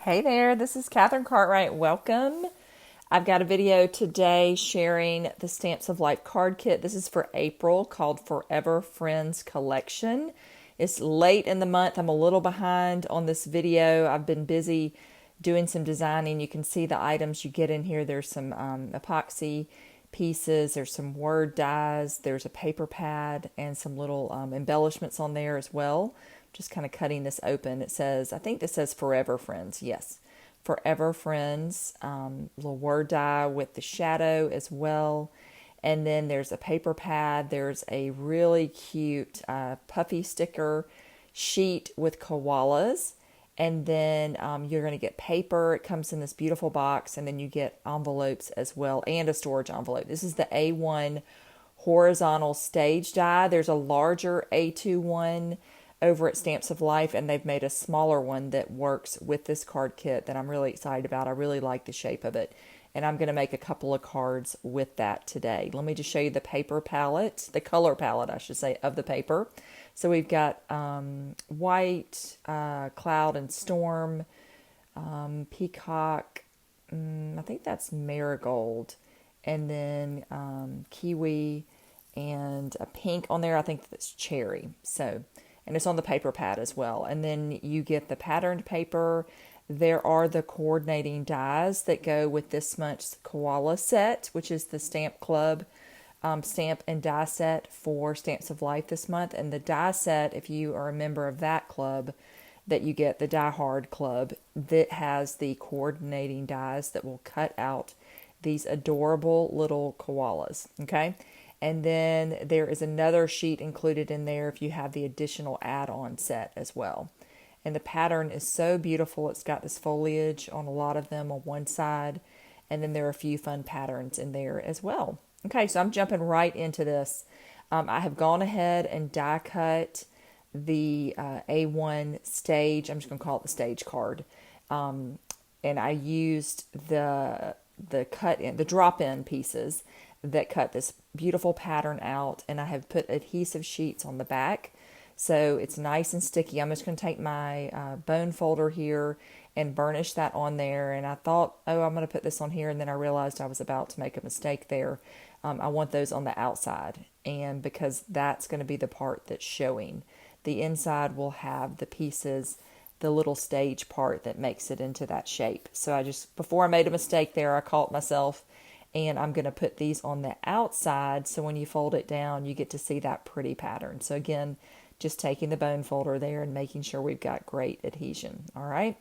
Hey there, this is Katherine Cartwright. Welcome. I've got a video today sharing the Stamps of Life card kit. This is for April, called Forever Friends Collection. It's late in the month. I'm a little behind on this video. I've been busy doing some designing. You can see the items you get in here. There's some epoxy pieces. There's some word dies. There's a paper pad and some little embellishments on there as well. Just kind of cutting this open. It says, I think this says Forever Friends. Yes, Forever Friends. Little word die with the shadow as well. And then there's a paper pad. There's a really cute puffy sticker sheet with koalas. And then you're going to get paper. It comes in this beautiful box. And then you get envelopes as well and a storage envelope. This is the A1 horizontal stage die. There's a larger A2 one over at Stamps of Life, and they've made a smaller one that works with this card kit that I'm really excited about. I really like the shape of it, and I'm going to make a couple of cards with that today. Let me just show you the paper palette, the color palette, I should say, of the paper. So we've got white, cloud and storm, peacock, I think that's marigold, and then kiwi, and a pink on there. I think that's cherry. So, and it's on the paper pad as well. And then you get the patterned paper. There are the coordinating dies that go with this month's koala set, which is the Stamp Club stamp and die set for Stamps of Life this month. And the die set, if you are a member of that club, that you get the Die Hard Club, that has the coordinating dies that will cut out these adorable little koalas. Okay. And then there is another sheet included in there if you have the additional add-on set as well. And the pattern is so beautiful. It's got this foliage on a lot of them on one side. And then there are a few fun patterns in there as well. Okay, so I'm jumping right into this. I have gone ahead and die cut the A1 stage. I'm just going to call it the stage card. And I used the drop-in pieces that cut this beautiful pattern out, and I have put adhesive sheets on the back so it's nice and sticky. I'm just going to take my bone folder here and burnish that on there, and I thought, oh, I'm going to put this on here, and then I realized I was about to make a mistake there. I want those on the outside, and because that's going to be the part that's showing. The inside will have the pieces, the little stage part that makes it into that shape. So I just, before I made a mistake there, I caught myself. And I'm going to put these on the outside, so when you fold it down, you get to see that pretty pattern. So again, just taking the bone folder there and making sure we've got great adhesion. All right.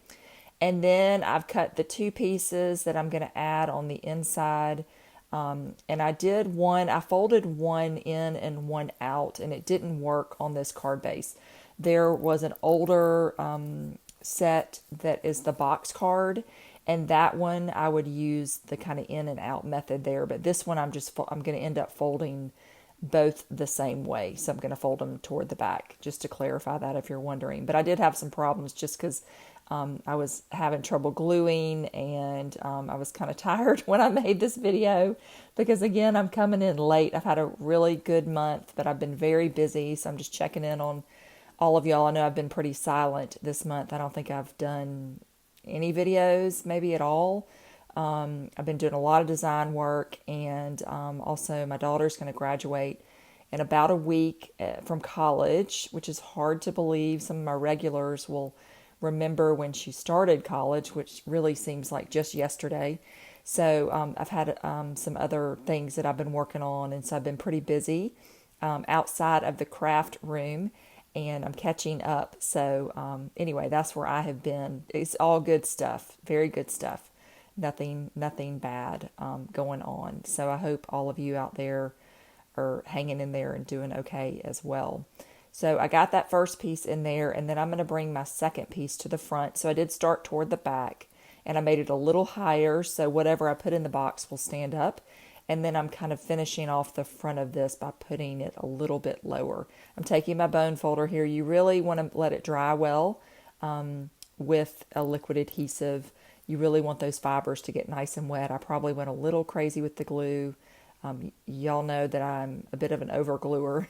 And then I've cut the two pieces that I'm going to add on the inside. And I folded one in and one out, and it didn't work on this card base. There was an older set that is the box card, and that one I would use the kind of in and out method there. But this one I'm going to end up folding both the same way. So I'm going to fold them toward the back, just to clarify that if you're wondering. But I did have some problems just because I was having trouble gluing, and I was kind of tired when I made this video because, again, I'm coming in late. I've had a really good month, but I've been very busy. So I'm just checking in on all of y'all. I know I've been pretty silent this month. I don't think I've done any videos, maybe at all. I've been doing a lot of design work, and also my daughter's going to graduate in about a week from college, which is hard to believe. Some of my regulars will remember when she started college, which really seems like just yesterday. So I've had some other things that I've been working on, and so I've been pretty busy outside of the craft room, and I'm catching up. So anyway, that's where I have been. It's all good stuff, very good stuff. Nothing bad going on. So I hope all of you out there are hanging in there and doing okay as well. So I got that first piece in there, and then I'm going to bring my second piece to the front. So I did start toward the back, and I made it a little higher so whatever I put in the box will stand up. And then I'm kind of finishing off the front of this by putting it a little bit lower. I'm taking my bone folder here. You really want to let it dry well with a liquid adhesive. You really want those fibers to get nice and wet. I probably went a little crazy with the glue. Y'all know that I'm a bit of an overgluer.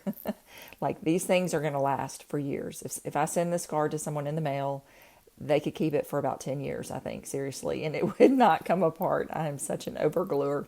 Like, these things are going to last for years. If I send this card to someone in the mail, they could keep it for about 10 years, I think, seriously, and it would not come apart. I am such an overgluer.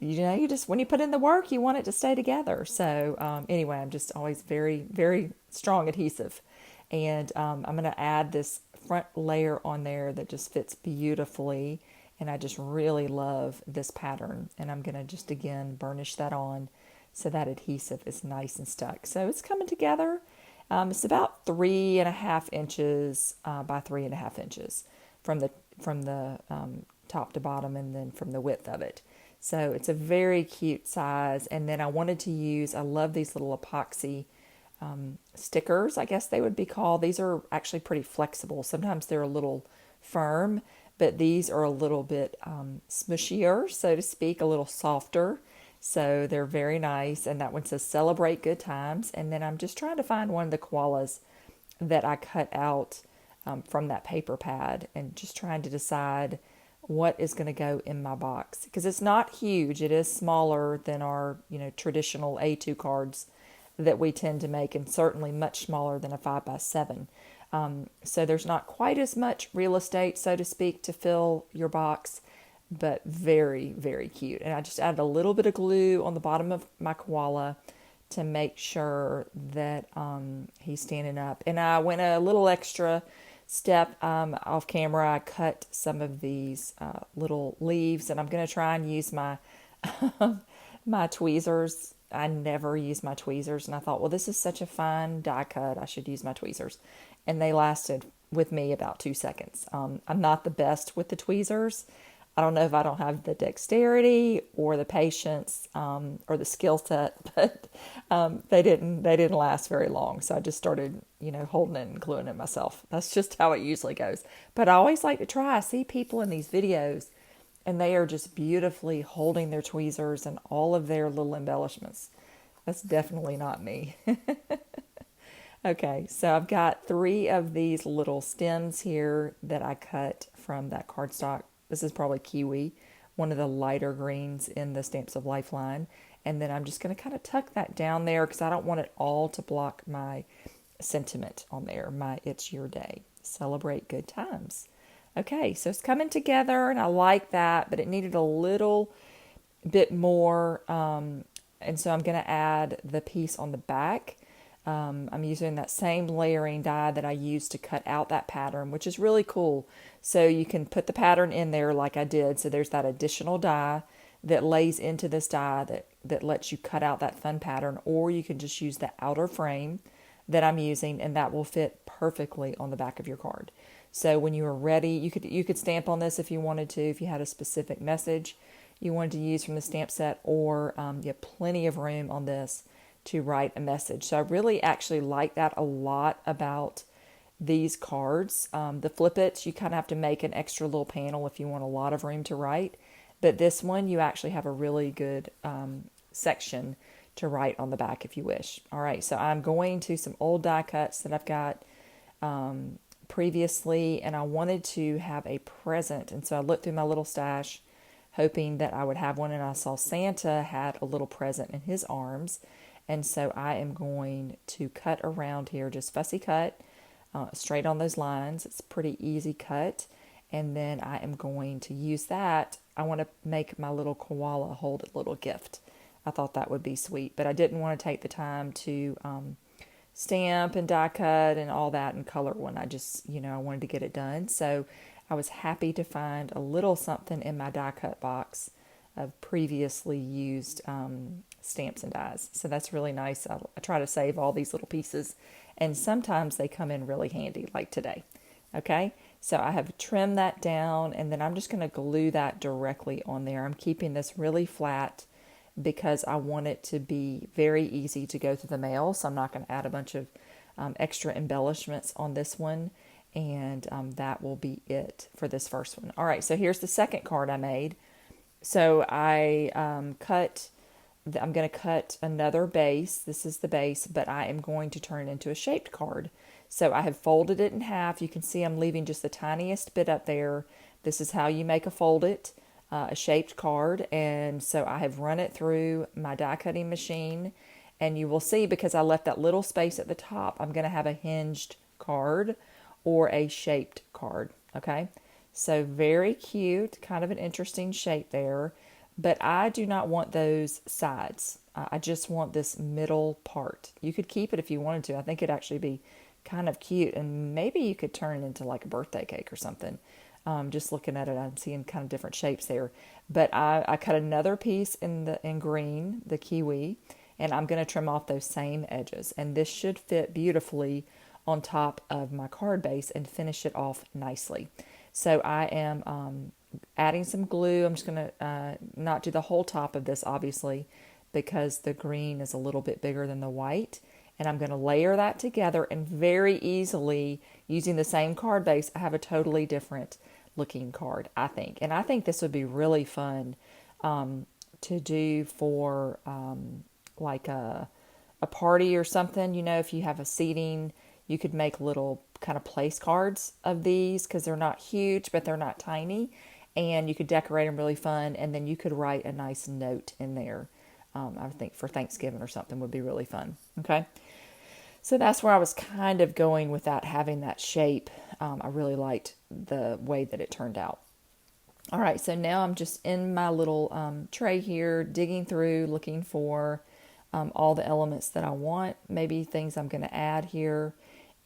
You just, when you put in the work, you want it to stay together. So anyway, I'm just always very, very strong adhesive. And I'm going to add this front layer on there that just fits beautifully. And I just really love this pattern. And I'm going to just, again, burnish that on so that adhesive is nice and stuck. So it's coming together. It's about 3.5 inches by 3.5 inches from the top to bottom, and then from the width of it. So it's a very cute size. And then I wanted to use, I love these little epoxy stickers, I guess they would be called. These are actually pretty flexible. Sometimes they're a little firm, but these are a little bit smushier, so to speak, a little softer. So they're very nice. And that one says celebrate good times. And then I'm just trying to find one of the koalas that I cut out from that paper pad, and just trying to decide what is going to go in my box, because it's not huge. It is smaller than our, traditional A2 cards that we tend to make, and certainly much smaller than a 5x7. So there's not quite as much real estate, so to speak, to fill your box, but very, very cute. And I just added a little bit of glue on the bottom of my koala to make sure that he's standing up. And I went a little extra step off camera. I cut some of these little leaves, and I'm going to try and use my my tweezers. I never use my tweezers, and I thought, well, this is such a fine die cut, I should use my tweezers. And they lasted with me about 2 seconds. I'm not the best with the tweezers. I don't know if I don't have the dexterity or the patience or the skill set, but they didn't last very long. So I just started, holding it and gluing it myself. That's just how it usually goes. But I always like to try. I see people in these videos, and they are just beautifully holding their tweezers and all of their little embellishments. That's definitely not me. Okay, so I've got 3 of these little stems here that I cut from that cardstock. This is probably kiwi, one of the lighter greens in the Stamps of Life line. And then I'm just going to kind of tuck that down there, because I don't want it all to block my sentiment on there. My It's Your Day. Celebrate good times. Okay, so it's coming together, and I like that, but it needed a little bit more. And so I'm going to add the piece on the back. I'm using that same layering die that I used to cut out that pattern, which is really cool. So you can put the pattern in there like I did. So there's that additional die that lays into this die that lets you cut out that fun pattern, or you can just use the outer frame that I'm using, and that will fit perfectly on the back of your card. So when you are ready, you could stamp on this if you wanted to, if you had a specific message you wanted to use from the stamp set, or you have plenty of room on this to write a message. So I really actually like that a lot about these cards. The Flip It, you kind of have to make an extra little panel if you want a lot of room to write. But this one, you actually have a really good section to write on the back if you wish. All right, so I'm going to some old die cuts that I've got previously, and I wanted to have a present. And so I looked through my little stash, hoping that I would have one, and I saw Santa had a little present in his arms. And so I am going to cut around here, just fussy cut, straight on those lines. It's a pretty easy cut. And then I am going to use that. I want to make my little koala hold a little gift. I thought that would be sweet, but I didn't want to take the time to stamp and die cut and all that and color one. I just, I wanted to get it done. So I was happy to find a little something in my die cut box of previously used stamps and dies. So that's really nice. I try to save all these little pieces, and sometimes they come in really handy, like today. Okay, so I have trimmed that down, and then I'm just going to glue that directly on there. I'm keeping this really flat because I want it to be very easy to go through the mail, so I'm not going to add a bunch of extra embellishments on this one, and that will be it for this first one. All right, so here's the second card I made. So I'm going to cut another base. This is the base, but I am going to turn it into a shaped card. So I have folded it in half. You can see I'm leaving just the tiniest bit up there. This is how you make a shaped card. And so I have run it through my die cutting machine, and you will see, because I left that little space at the top, I'm going to have a hinged card or a shaped card. Okay, so very cute, kind of an interesting shape there, but I do not want those sides. I just want this middle part. You could keep it if you wanted to. I think it'd actually be kind of cute, and maybe you could turn it into like a birthday cake or something. Just looking at it, I'm seeing kind of different shapes there. But I cut another piece in green, the kiwi, and I'm going to trim off those same edges. And this should fit beautifully on top of my card base and finish it off nicely. So I am adding some glue. I'm just going to not do the whole top of this, obviously, because the green is a little bit bigger than the white. And I'm going to layer that together, and very easily, using the same card base, I have a totally different looking card, I think. And I think this would be really fun to do for like a party or something. You know, if you have a seating, you could make little kind of place cards of these, because they're not huge, but they're not tiny. And you could decorate them really fun, and then you could write a nice note in there. I think for Thanksgiving or something would be really fun. Okay. So that's where I was kind of going with that, having that shape. I really liked the way that it turned out. All right, so now I'm just in my little tray here, digging through, looking for all the elements that I want, maybe things I'm going to add here.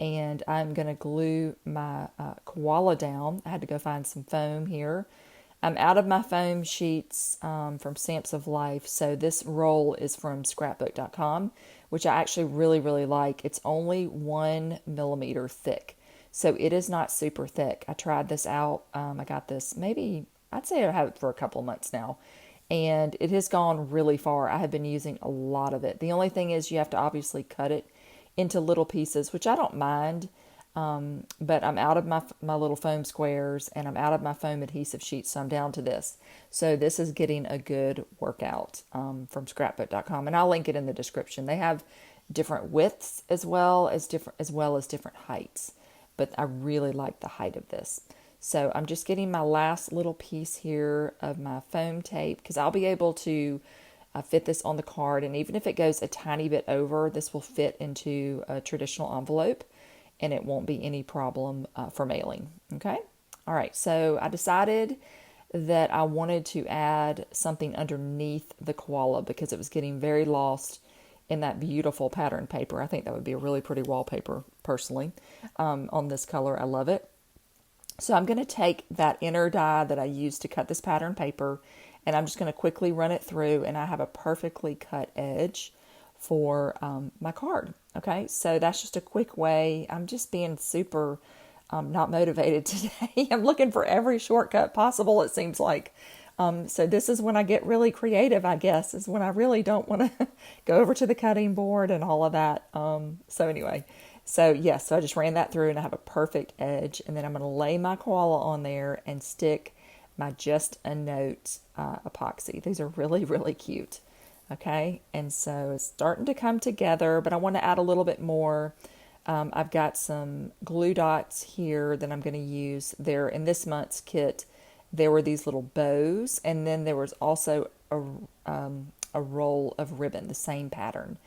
And I'm going to glue my koala down. I had to go find some foam here. I'm out of my foam sheets from Stamps of Life. So this roll is from scrapbook.com, which I actually really, really like. It's only 1 millimeter thick. So it is not super thick. I tried this out. I got this maybe, I'd say I've had it for a couple of months now. And it has gone really far. I have been using a lot of it. The only thing is you have to obviously cut it into little pieces, which I don't mind. But I'm out of my little foam squares, and I'm out of my foam adhesive sheets, so I'm down to this. So this is getting a good workout from scrapbook.com, and I'll link it in the description. They have different widths as well as different heights, but I really like the height of this. So I'm just getting my last little piece here of my foam tape, because I'll be able to fit this on the card, and even if it goes a tiny bit over, this will fit into a traditional envelope, and it won't be any problem for mailing. Okay. All right. So I decided that I wanted to add something underneath the koala, because it was getting very lost in that beautiful pattern paper. I think that would be a really pretty wallpaper, personally, on this color. I love it. So I'm going to take that inner die that I used to cut this pattern paper, and I'm just going to quickly run it through, and I have a perfectly cut edge for my card. Okay, so that's just a quick way. I'm just being super not motivated today. I'm looking for every shortcut possible, it seems like. So this is when I get really creative, I guess, is when I really don't want to go over to the cutting board and all of that. So anyway, so yes, so I just ran that through, and I have a perfect edge. And then I'm going to lay my koala on there and stick my Just a Note epoxy. These are really, really cute. Okay, and so it's starting to come together, but I want to add a little bit more. I've got some glue dots here that I'm going to use. There in this month's kit, there were these little bows, and then there was also a roll of ribbon, the same pattern.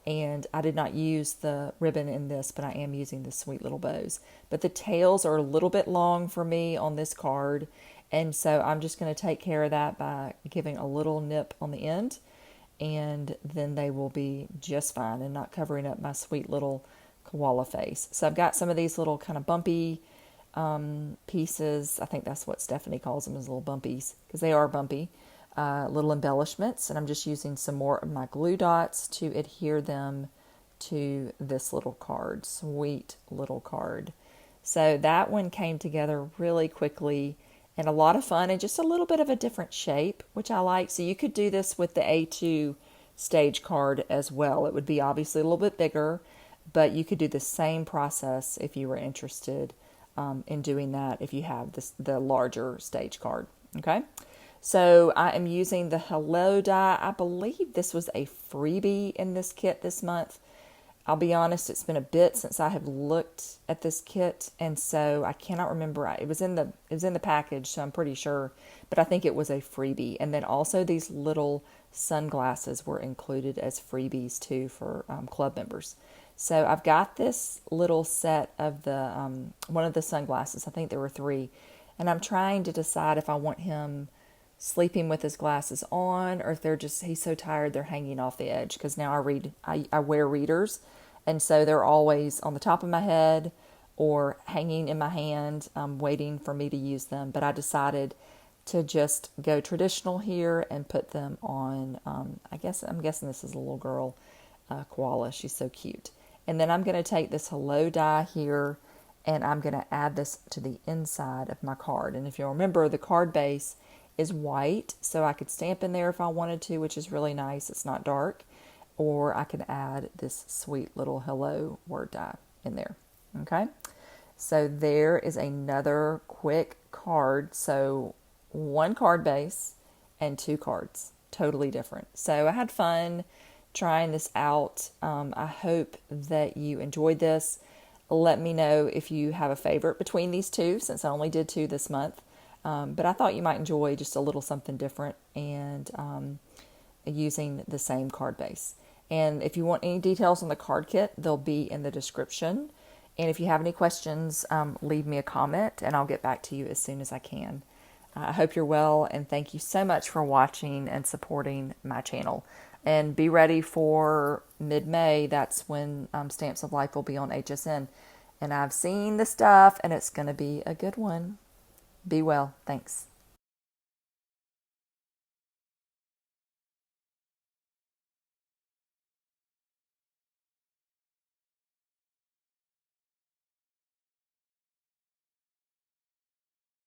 And I did not use the ribbon in this, but I am using the sweet little bows. But the tails are a little bit long for me on this card, and so I'm just going to take care of that by giving a little nip on the end. And then they will be just fine and not covering up my sweet little koala face. So I've got some of these little kind of bumpy pieces. I think that's what Stephanie calls them, is little bumpies, because they are bumpy, little embellishments. And I'm just using some more of my glue dots to adhere them to this little card. Sweet little card. So that one came together really quickly, and a lot of fun, and just a little bit of a different shape, which I like. So you could do this with the A2 stage card as well. It would be obviously a little bit bigger, but you could do the same process if you were interested in doing that, if you have the larger stage card. Okay, so I am using the Hello die. I believe this was a freebie in this kit this month. I'll be honest, it's been a bit since I have looked at this kit, and so I cannot remember. It was in the package, so I'm pretty sure, but I think it was a freebie. And then also these little sunglasses were included as freebies too for club members. So I've got this little set of the one of the sunglasses. I think there were three, and I'm trying to decide if I want him sleeping with his glasses on or if they're just he's so tired they're hanging off the edge, because now I wear readers, and so they're always on the top of my head or hanging in my hand, waiting for me to use them. But I decided to just go traditional here and put them on. I'm guessing this is a little girl koala. She's so cute. And then I'm going to take this hello die here and I'm going to add this to the inside of my card. And if you'll remember, the card base is white, so I could stamp in there if I wanted to, which is really nice. It's not dark. Or I could add this sweet little hello word die in there. Okay, so there is another quick card. So one card base and two cards, totally different. So I had fun trying this out. I hope that you enjoyed this. Let me know if you have a favorite between these two, since I only did two this month. But I thought you might enjoy just a little something different and using the same card base. And if you want any details on the card kit, they'll be in the description. And if you have any questions, leave me a comment and I'll get back to you as soon as I can. I hope you're well, and thank you so much for watching and supporting my channel. And be ready for mid-May. That's when Stamps of Life will be on HSN. And I've seen the stuff, and it's going to be a good one. Be well. Thanks.